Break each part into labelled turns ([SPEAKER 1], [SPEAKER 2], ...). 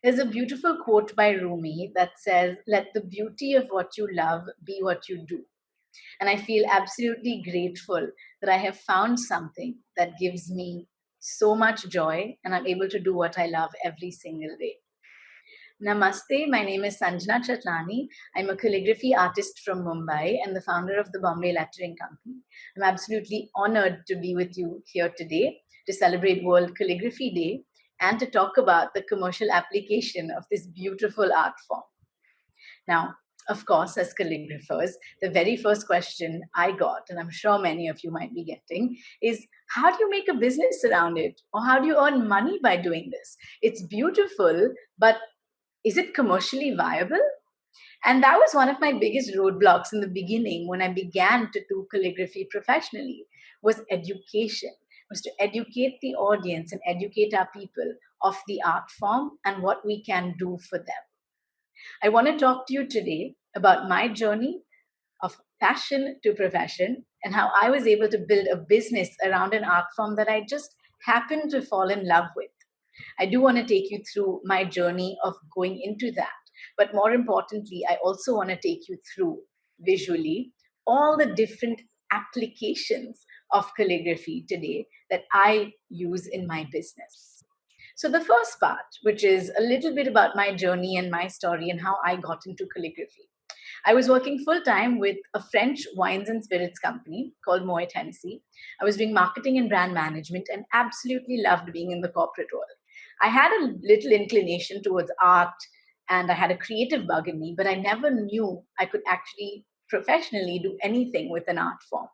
[SPEAKER 1] There's a beautiful quote by Rumi that says, "Let the beauty of what you love be what you do." And I feel absolutely grateful that I have found something that gives me so much joy and I'm able to do what I love every single day. Namaste, my name is Sanjana Chatlani. I'm a calligraphy artist from Mumbai and the founder of the Bombay Lettering Company. I'm absolutely honored to be with you here today to celebrate World Calligraphy Day and to talk about the commercial application of this beautiful art form. Now, of course, as calligraphers, the very first question I got, and I'm sure many of you might be getting, is how do you make a business around it? Or how do you earn money by doing this? It's beautiful, but is it commercially viable? And that was one of my biggest roadblocks in the beginning when I began to do calligraphy professionally, was education, was to educate the audience and educate our people of the art form and what we can do for them. I want to talk to you today about my journey of passion to profession and how I was able to build a business around an art form that I just happened to fall in love with. I do want to take you through my journey of going into that. But more importantly, I also want to take you through visually all the different applications of calligraphy today that I use in my business. So, the first part, which is a little bit about my journey and my story and how I got into calligraphy. I was working full time with a French wines and spirits company called Moet Hennessy. I was doing marketing and brand management and absolutely loved being in the corporate world. I had a little inclination towards art and I had a creative bug in me, but I never knew I could actually professionally do anything with an art form.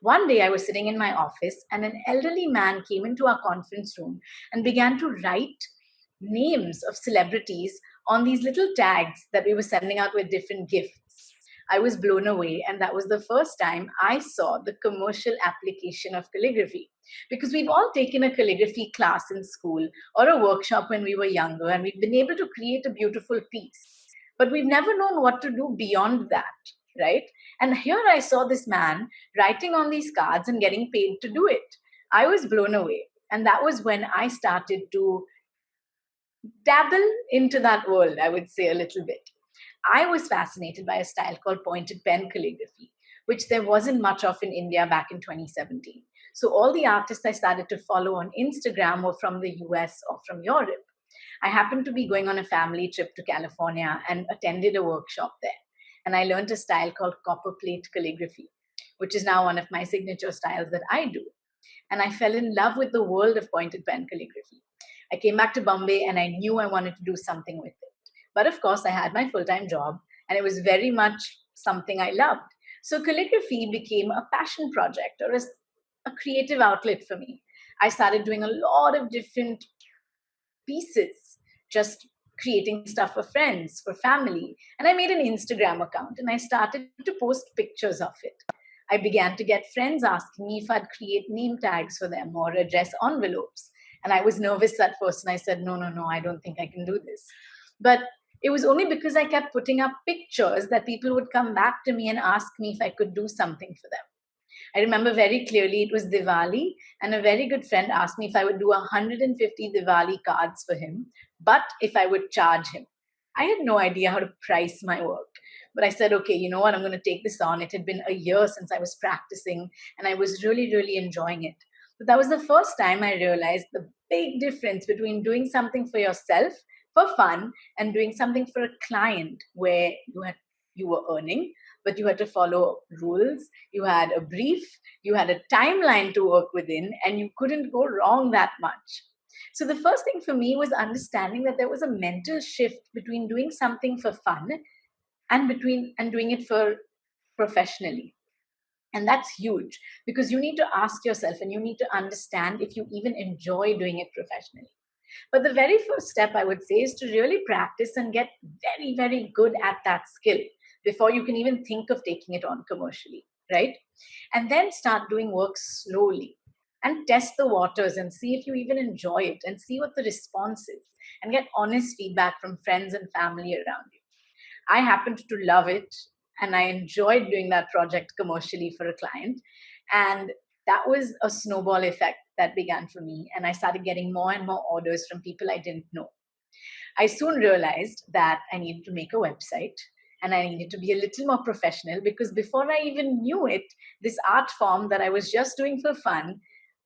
[SPEAKER 1] One day I was sitting in my office and an elderly man came into our conference room and began to write names of celebrities on these little tags that we were sending out with different gifts. I was blown away, and that was the first time I saw the commercial application of calligraphy. Because we've all taken a calligraphy class in school or a workshop when we were younger, and we've been able to create a beautiful piece. But we've never known what to do beyond that, right? And here I saw this man writing on these cards and getting paid to do it. I was blown away. And that was when I started to dabble into that world, I would say a little bit. I was fascinated by a style called pointed pen calligraphy, which there wasn't much of in India back in 2017. So all the artists I started to follow on Instagram were from the US or from Europe. I happened to be going on a family trip to California and attended a workshop there. And I learned a style called copper plate calligraphy, which is now one of my signature styles that I do. And I fell in love with the world of pointed pen calligraphy. I came back to Bombay and I knew I wanted to do something with it. But of course, I had my full time job and it was very much something I loved. So calligraphy became a passion project or a creative outlet for me. I started doing a lot of different pieces, just creating stuff for friends, for family. And I made an Instagram account and I started to post pictures of it. I began to get friends asking me if I'd create name tags for them or address envelopes. And I was nervous at first and I said, no, no, no, I don't think I can do this. But it was only because I kept putting up pictures that people would come back to me and ask me if I could do something for them. I remember very clearly it was Diwali, and a very good friend asked me if I would do 150 Diwali cards for him, but if I would charge him. I had no idea how to price my work. But I said, okay, you know what? I'm going to take this on. It had been a year since I was practicing, and I was really, really enjoying it. But that was the first time I realized the big difference between doing something for yourself for fun and doing something for a client where you were earning, but you had to follow rules, you had a brief, you had a timeline to work within, and you couldn't go wrong that much. So the first thing for me was understanding that there was a mental shift between doing something for fun and doing it for professionally. And that's huge because you need to ask yourself and you need to understand if you even enjoy doing it professionally. But the very first step I would say is to really practice and get very, very good at that skill before you can even think of taking it on commercially, right? And then start doing work slowly and test the waters and see if you even enjoy it and see what the response is and get honest feedback from friends and family around you. I happened to love it and I enjoyed doing that project commercially for a client. And that was a snowball effect that began for me. And I started getting more and more orders from people I didn't know. I soon realized that I needed to make a website and I needed to be a little more professional, because before I even knew it, this art form that I was just doing for fun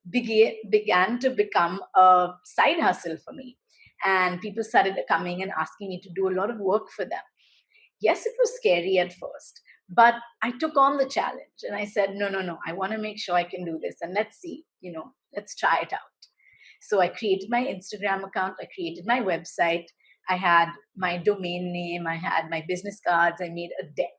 [SPEAKER 1] began to become a side hustle for me. And people started coming and asking me to do a lot of work for them. Yes, it was scary at first, but I took on the challenge and I said, no, no, no, I want to make sure I can do this. And let's see, let's try it out. So I created my Instagram account, I created my website, I had my domain name, I had my business cards, I made a deck,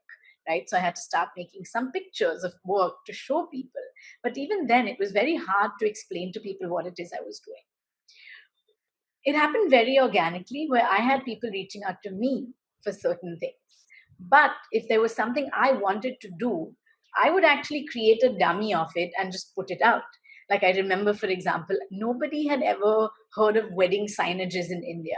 [SPEAKER 1] right? So I had to start making some pictures of work to show people. But even then, it was very hard to explain to people what it is I was doing. It happened very organically, where I had people reaching out to me for certain things. But if there was something I wanted to do, I would actually create a dummy of it and just put it out. Like, I remember, for example, nobody had ever heard of wedding signages in India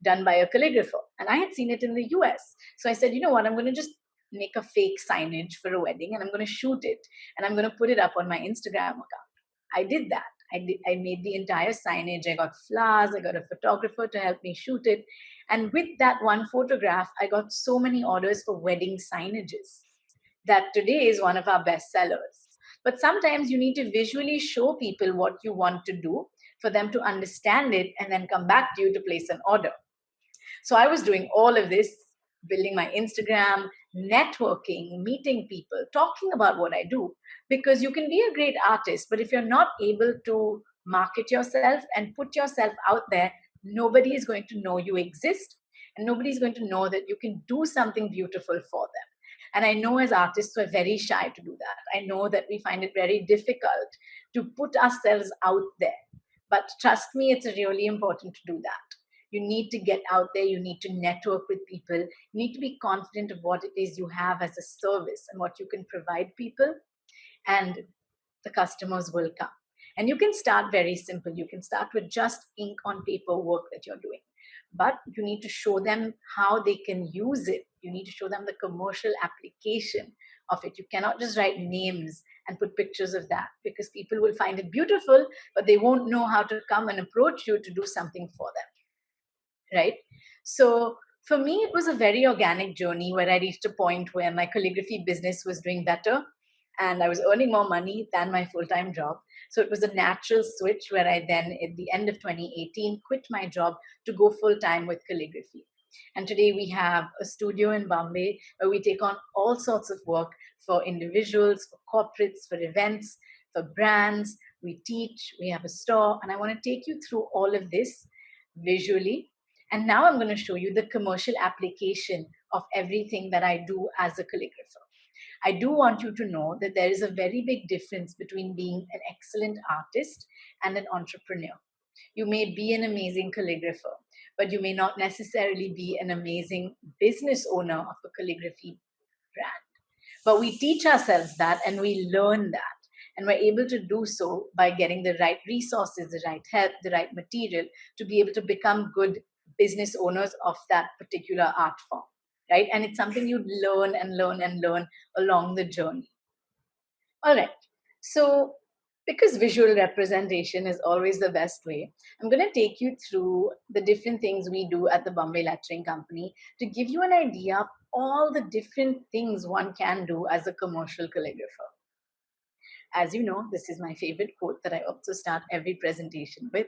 [SPEAKER 1] done by a calligrapher. And I had seen it in the US. So I said, you know what, I'm going to just make a fake signage for a wedding and I'm going to shoot it and I'm going to put it up on my Instagram account. I did that. I made the entire signage. I got flowers. I got a photographer to help me shoot it. And with that one photograph, I got so many orders for wedding signages that today is one of our best sellers. But sometimes you need to visually show people what you want to do for them to understand it and then come back to you to place an order. So I was doing all of this, building my Instagram, networking, meeting people, talking about what I do. Because you can be a great artist, but if you're not able to market yourself and put yourself out there, nobody is going to know you exist and nobody's going to know that you can do something beautiful for them. And I know as artists, we're very shy to do that. I know that we find it very difficult to put ourselves out there. But trust me, it's really important to do that. You need to get out there. You need to network with people. You need to be confident of what it is you have as a service and what you can provide people. And the customers will come. And you can start very simple. You can start with just ink on paper work that you're doing. But you need to show them how they can use it. You need to show them the commercial application of it. You cannot just write names and put pictures of that, because people will find it beautiful, but they won't know how to come and approach you to do something for them, right? So for me, it was a very organic journey where I reached a point where my calligraphy business was doing better and I was earning more money than my full-time job. So it was a natural switch where I then, at the end of 2018, quit my job to go full-time with calligraphy. And today we have a studio in Bombay where we take on all sorts of work for individuals, for corporates, for events, for brands. We teach, we have a store, and I want to take you through all of this visually. And now I'm going to show you the commercial application of everything that I do as a calligrapher. I do want you to know that there is a very big difference between being an excellent artist and an entrepreneur. You may be an amazing calligrapher, but you may not necessarily be an amazing business owner of a calligraphy brand. But we teach ourselves that and we learn that. And we're able to do so by getting the right resources, the right help, the right material to be able to become good business owners of that particular art form, right? And it's something you learn and learn and learn along the journey. All right. So, because visual representation is always the best way, I'm going to take you through the different things we do at the Bombay Lettering Company to give you an idea of all the different things one can do as a commercial calligrapher. As you know, this is my favorite quote that I also start every presentation with.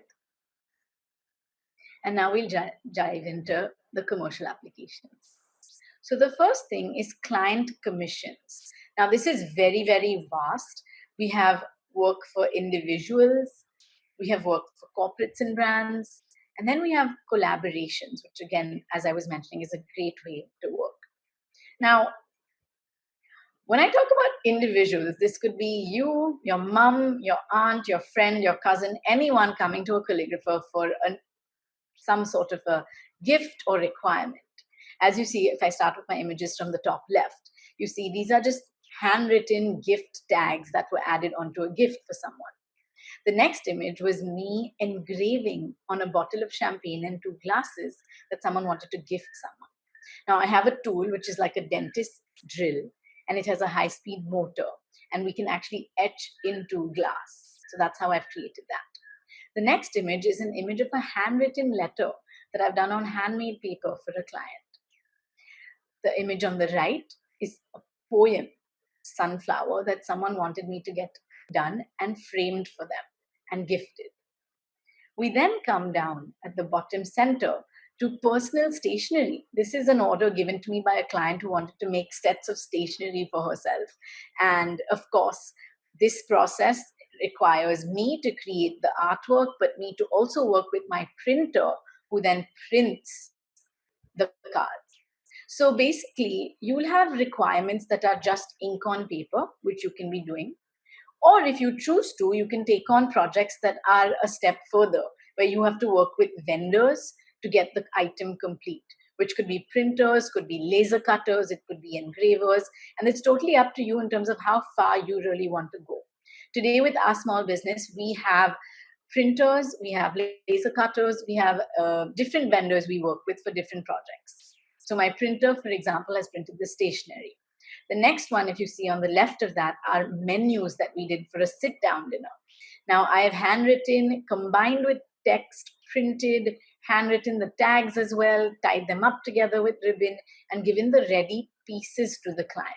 [SPEAKER 1] And now we'll dive into the commercial applications. So the first thing is client commissions. Now this is very, very vast. We have work for individuals, we have work for corporates and brands, and then we have collaborations, which again, as I was mentioning, is a great way to work. Now, when I talk about individuals, this could be you, your mom, your aunt, your friend, your cousin, anyone coming to a calligrapher for some sort of a gift or requirement. As you see, if I start with my images from the top left, you see these are just handwritten gift tags that were added onto a gift for someone. The next image was me engraving on a bottle of champagne and two glasses that someone wanted to gift someone. Now I have a tool which is like a dentist drill, and it has a high-speed motor, and we can actually etch into glass. So that's how I've created that. The next image is an image of a handwritten letter that I've done on handmade paper for a client. The image on the right is a poem, Sunflower, that someone wanted me to get done and framed for them and gifted. We then come down at the bottom center to personal stationery. This is an order given to me by a client who wanted to make sets of stationery for herself. And of course, this process requires me to create the artwork, but me to also work with my printer, who then prints the cards. So basically, you'll have requirements that are just ink on paper, which you can be doing. Or if you choose to, you can take on projects that are a step further, where you have to work with vendors to get the item complete, which could be printers, could be laser cutters, it could be engravers. And it's totally up to you in terms of how far you really want to go. Today, with our small business, we have printers, we have laser cutters, we have different vendors we work with for different projects. So my printer, for example, has printed the stationery. The next one, if you see on the left of that, are menus that we did for a sit-down dinner. Now, I have handwritten, combined with text, printed, handwritten the tags as well, tied them up together with ribbon, and given the ready pieces to the client.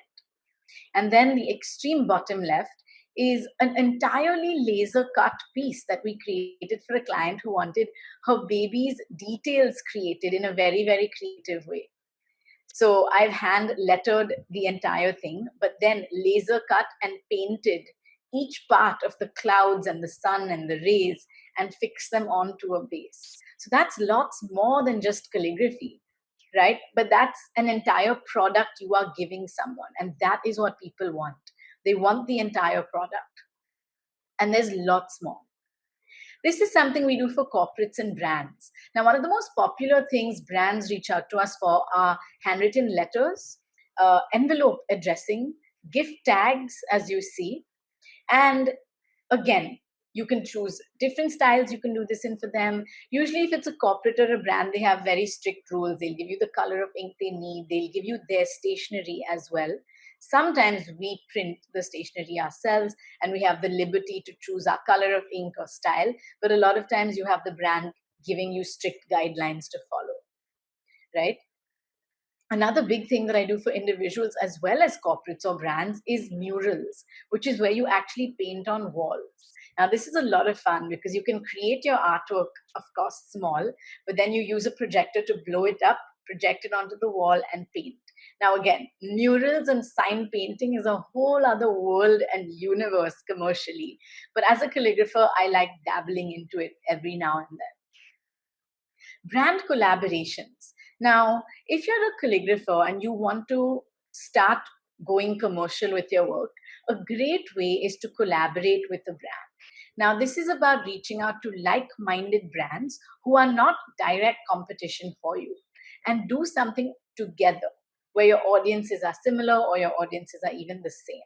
[SPEAKER 1] And then the extreme bottom left is an entirely laser cut piece that we created for a client who wanted her baby's details created in a very, very creative way. So I've hand lettered the entire thing, but then laser cut and painted each part of the clouds and the sun and the rays and fixed them onto a base. So that's lots more than just calligraphy, right? But that's an entire product you are giving someone. And that is what people want. They want the entire product. And there's lots more. This is something we do for corporates and brands. Now, one of the most popular things brands reach out to us for are handwritten letters, envelope addressing, gift tags, as you see. And again, you can choose different styles. You can do this in for them. Usually, if it's a corporate or a brand, they have very strict rules. They'll give you the color of ink they need. They'll give you their stationery as well. Sometimes we print the stationery ourselves and we have the liberty to choose our color of ink or style. But a lot of times you have the brand giving you strict guidelines to follow, right? Another big thing that I do for individuals as well as corporates or brands is murals, which is where you actually paint on walls. Now, this is a lot of fun because you can create your artwork, of course, small, but then you use a projector to blow it up, project it onto the wall, and paint. Now, again, murals and sign painting is a whole other world and universe commercially. But as a calligrapher, I like dabbling into it every now and then. Brand collaborations. Now, if you're a calligrapher and you want to start going commercial with your work, a great way is to collaborate with a brand. Now, this is about reaching out to like-minded brands who are not direct competition for you and do something together where your audiences are similar or your audiences are even the same.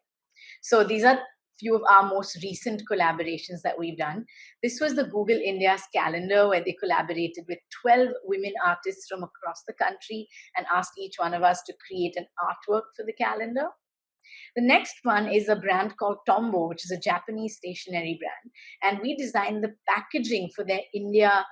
[SPEAKER 1] So these are few of our most recent collaborations that we've done. This was the Google India's calendar where they collaborated with 12 women artists from across the country and asked each one of us to create an artwork for the calendar. The next one is a brand called Tombow, which is a Japanese stationery brand. And we designed the packaging for their India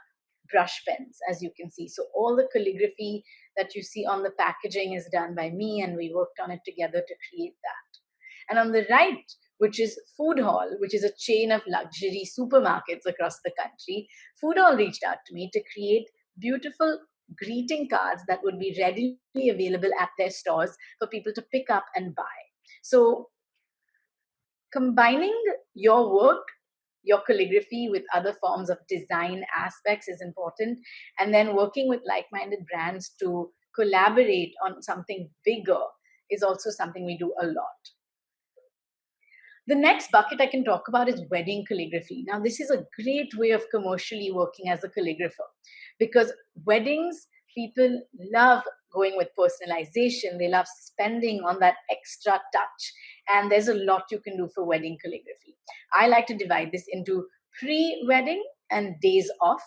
[SPEAKER 1] brush pens, as you can see. So all the calligraphy that you see on the packaging is done by me, and we worked on it together to create that. And on the right, which is Food Hall, which is a chain of luxury supermarkets across the country, Food Hall reached out to me to create beautiful greeting cards that would be readily available at their stores for people to pick up and buy. So combining your work, your calligraphy with other forms of design aspects is important. And then working with like-minded brands to collaborate on something bigger is also something we do a lot. The next bucket I can talk about is wedding calligraphy. Now, this is a great way of commercially working as a calligrapher because weddings, people love going with personalization. They love spending on that extra touch. And there's a lot you can do for wedding calligraphy. I like to divide this into pre-wedding and days off.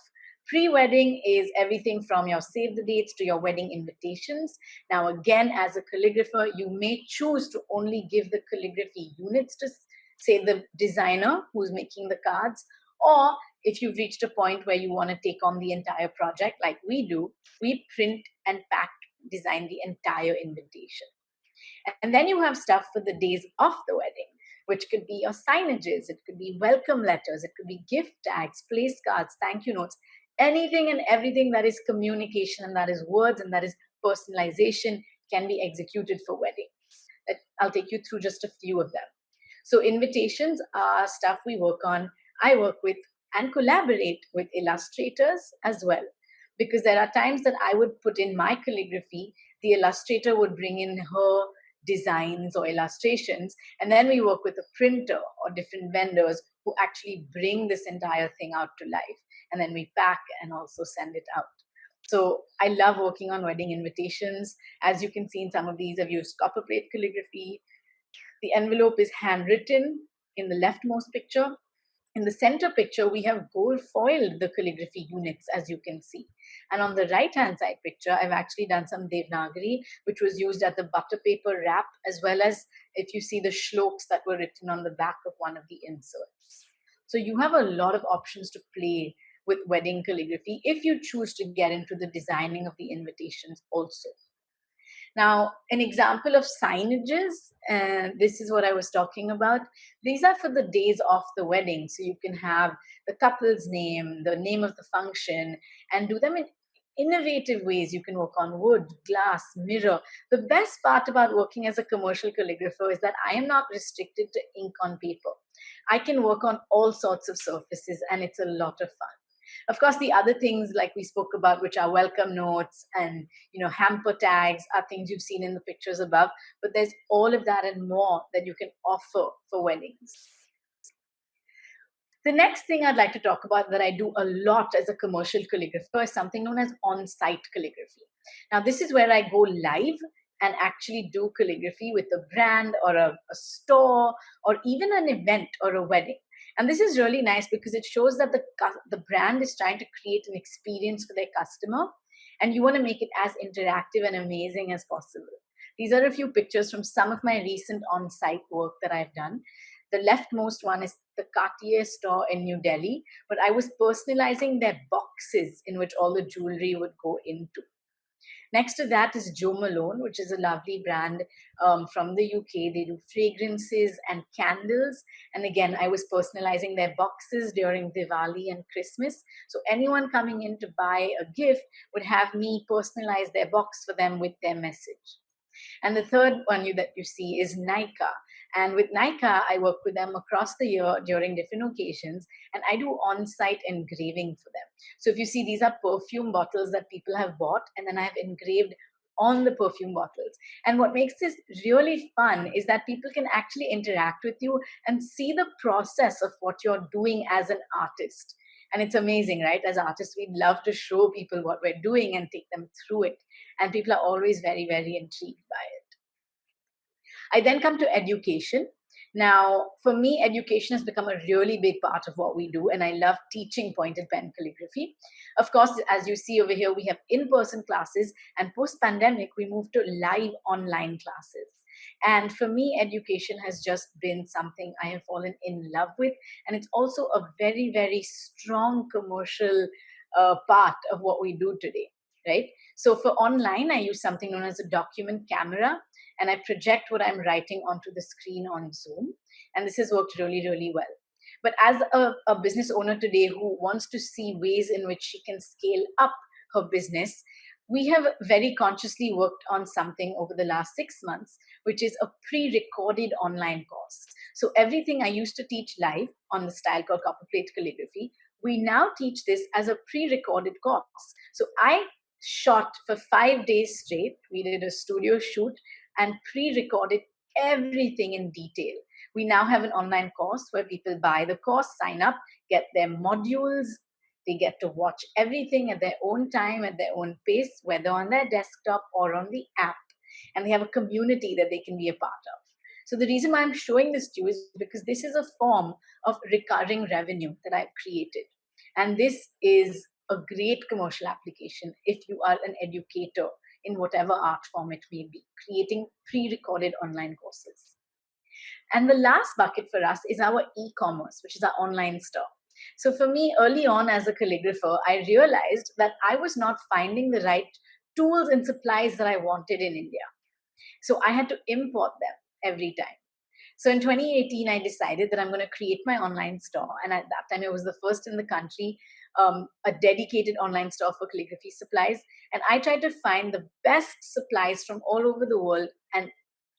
[SPEAKER 1] Pre-wedding is everything from your save the dates to your wedding invitations. Now, again, as a calligrapher, you may choose to only give the calligraphy units to, say, the designer who's making the cards, Or if you've reached a point where you want to take on the entire project, like we do, we print and pack, design the entire invitation. And then you have stuff for the days of the wedding, which could be your signages, it could be welcome letters, it could be gift tags, place cards, thank you notes, anything and everything that is communication and that is words and that is personalization can be executed for wedding. I'll take you through just a few of them. So invitations are stuff we work on. I work with and collaborate with illustrators as well, because there are times that I would put in my calligraphy, the illustrator would bring in her designs or illustrations, and then we work with a printer or different vendors who actually bring this entire thing out to life, and then we pack and also send it out. So I love working on wedding invitations. As you can see in some of these, I've used copper plate calligraphy. The envelope is handwritten in the leftmost picture. In the center picture, we have gold foiled the calligraphy units, as you can see. And on the right-hand side picture, I've actually done some Devanagari, which was used at the butter paper wrap, as well as if you see the shlokas that were written on the back of one of the inserts. So you have a lot of options to play with wedding calligraphy if you choose to get into the designing of the invitations also. Now, an example of signages, and this is what I was talking about. These are for the days of the wedding. So you can have the couple's name, the name of the function, and do them in innovative ways. You can work on wood, glass, mirror. The best part about working as a commercial calligrapher is that I am not restricted to ink on paper. I can work on all sorts of surfaces, and it's a lot of fun. Of course, the other things like we spoke about, which are welcome notes and hamper tags, are things you've seen in the pictures above. But there's all of that and more that you can offer for weddings. The next thing I'd like to talk about that I do a lot as a commercial calligrapher is something known as on-site calligraphy. Now, this is where I go live and actually do calligraphy with a brand or a store or even an event or a wedding. And this is really nice because it shows that the brand is trying to create an experience for their customer, and you want to make it as interactive and amazing as possible. These are a few pictures from some of my recent on-site work that I've done. The leftmost one is the Cartier store in New Delhi, but I was personalizing their boxes in which all the jewelry would go into. Next to that is Jo Malone, which is a lovely brand from the UK. They do fragrances and candles. And again, I was personalizing their boxes during Diwali and Christmas. So anyone coming in to buy a gift would have me personalize their box for them with their message. And the third one that you see is Nika. And with Nika, I work with them across the year during different occasions, and I do on-site engraving for them. So if you see, these are perfume bottles that people have bought, and then I have engraved on the perfume bottles. And what makes this really fun is that people can actually interact with you and see the process of what you're doing as an artist. And it's amazing, right? As artists, we love to show people what we're doing and take them through it. And people are always very, very intrigued by it. I then come to education. Now, for me, education has become a really big part of what we do, and I love teaching pointed pen calligraphy. Of course, as you see over here, we have in-person classes, and post-pandemic, we moved to live online classes. And for me, education has just been something I have fallen in love with, and it's also a very, very strong commercial part of what we do today, right? So for online, I use something known as a document camera, and I project what I'm writing onto the screen on Zoom. And this has worked really, really well. But as a business owner today who wants to see ways in which she can scale up her business, we have very consciously worked on something over the last 6 months, which is a pre-recorded online course. So everything I used to teach live on the style called copper plate calligraphy, we now teach this as a pre-recorded course. So I shot for 5 days straight. We did a studio shoot and pre-recorded everything in detail. We now have an online course where people buy the course, sign up, get their modules. They get to watch everything at their own time, at their own pace, whether on their desktop or on the app. And they have a community that they can be a part of. So the reason why I'm showing this to you is because this is a form of recurring revenue that I've created. And this is a great commercial application if you are an educator in whatever art form it may be, creating pre-recorded online courses. And the last bucket for us is our e-commerce, which is our online store. So for me, early on as a calligrapher, I realized that I was not finding the right tools and supplies that I wanted in India. So I had to import them every time. So in 2018, I decided that I'm going to create my online store. And at that time, it was the first in the country, a dedicated online store for calligraphy supplies. And I tried to find the best supplies from all over the world and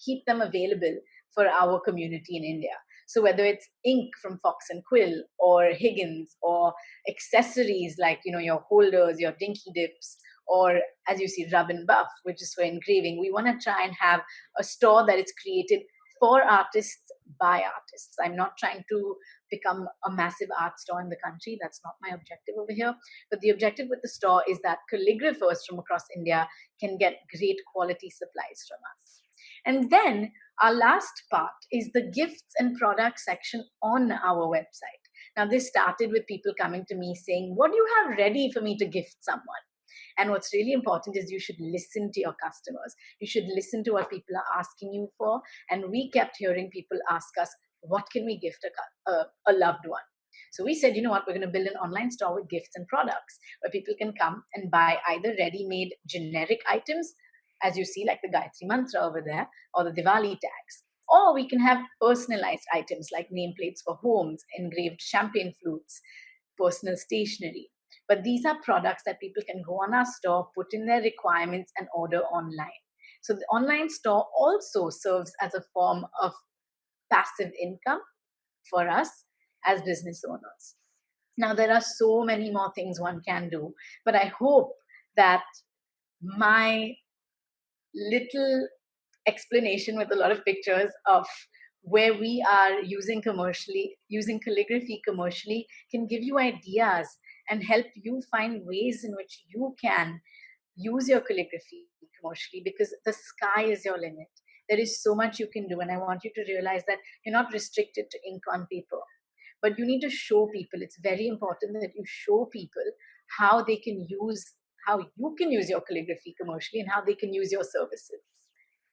[SPEAKER 1] keep them available for our community in India. So whether it's ink from Fox and Quill or Higgins or accessories like, your holders, your dinky dips, or as you see, rub and buff, which is for engraving, we want to try and have a store that is created for artists by artists. I'm not trying to become a massive art store in the country. That's not my objective over here. But the objective with the store is that calligraphers from across India can get great quality supplies from us. And then our last part is the gifts and products section on our website. Now, this started with people coming to me saying, "What do you have ready for me to gift someone?" And what's really important is you should listen to your customers. You should listen to what people are asking you for. And we kept hearing people ask us, what can we gift a loved one? So we said, you know what, we're going to build an online store with gifts and products where people can come and buy either ready-made generic items, as you see, like the Gayatri Mantra over there, or the Diwali tags. Or we can have personalized items like nameplates for homes, engraved champagne flutes, personal stationery. But these are products that people can go on our store, put in their requirements, and order online. So the online store also serves as a form of passive income for us as business owners. Now, there are so many more things one can do, but I hope that my little explanation with a lot of pictures of where we are using calligraphy commercially can give you ideas and help you find ways in which you can use your calligraphy commercially, because the sky is your limit. There is so much you can do, and I want you to realize that you're not restricted to ink on paper, but you need to show people. It's very important that you show people how they can use, how you can use your calligraphy commercially, and how they can use your services.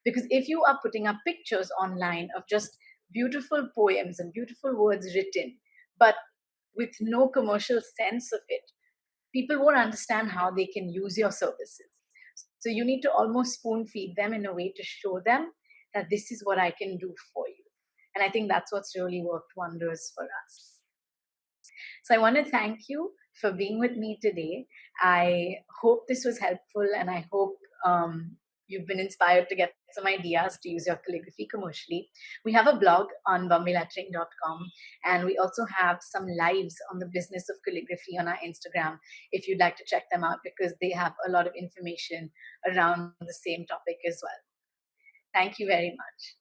[SPEAKER 1] Because if you are putting up pictures online of just beautiful poems and beautiful words written, but with no commercial sense of it, people won't understand how they can use your services. So you need to almost spoon feed them in a way to show them that this is what I can do for you. And I think that's what's really worked wonders for us. So I want to thank you for being with me today. I hope this was helpful, and I hope you've been inspired to get some ideas to use your calligraphy commercially. We have a blog on bombaylettering.com, and we also have some lives on the business of calligraphy on our Instagram if you'd like to check them out, because they have a lot of information around the same topic as well. Thank you very much.